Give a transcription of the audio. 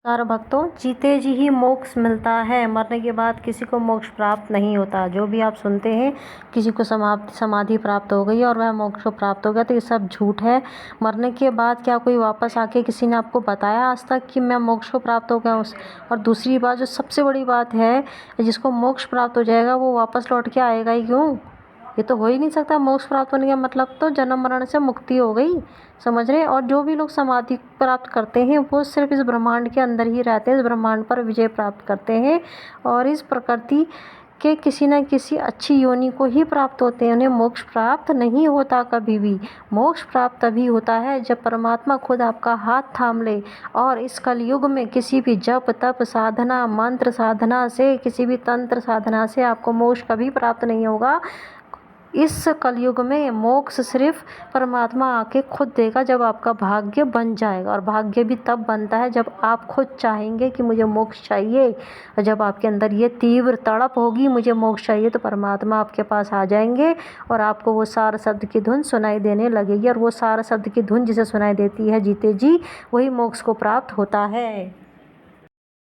नमस्कार भक्तों, जीते जी ही मोक्ष मिलता है, मरने के बाद किसी को मोक्ष प्राप्त नहीं होता। जो भी आप सुनते हैं किसी को समाधि प्राप्त हो गई और वह मोक्ष को प्राप्त हो गया, तो ये सब झूठ है। मरने के बाद क्या कोई वापस आके किसी ने आपको बताया आज तक कि मैं मोक्ष को प्राप्त हो गया हूँ? और दूसरी बात, जो सबसे बड़ी बात है, जिसको मोक्ष प्राप्त हो जाएगा वो वापस लौट के आएगा ही क्यों? ये तो हो ही नहीं सकता। मोक्ष प्राप्त होने का मतलब तो जन्म मरण से मुक्ति हो गई, समझ रहे? और जो भी लोग समाधि प्राप्त करते हैं वो सिर्फ इस ब्रह्मांड के अंदर ही रहते हैं, इस ब्रह्मांड पर विजय प्राप्त करते हैं और इस प्रकृति के किसी न किसी अच्छी योनि को ही प्राप्त होते हैं। उन्हें मोक्ष प्राप्त नहीं होता कभी भी। मोक्ष प्राप्त तभी होता है जब परमात्मा खुद आपका हाथ थाम ले। और इस कलयुग में किसी भी जप तप साधना मंत्र साधना से, किसी भी तंत्र साधना से आपको मोक्ष कभी प्राप्त नहीं होगा। इस कलयुग में मोक्ष सिर्फ परमात्मा आके खुद देगा, जब आपका भाग्य बन जाएगा। और भाग्य भी तब बनता है जब आप खुद चाहेंगे कि मुझे मोक्ष चाहिए। और जब आपके अंदर ये तीव्र तड़प होगी मुझे मोक्ष चाहिए, तो परमात्मा आपके पास आ जाएंगे और आपको वो सार शब्द की धुन सुनाई देने लगेगी। और वो सार शब्द की धुन जिसे सुनाई देती है जीते जी, वही मोक्ष को प्राप्त होता है।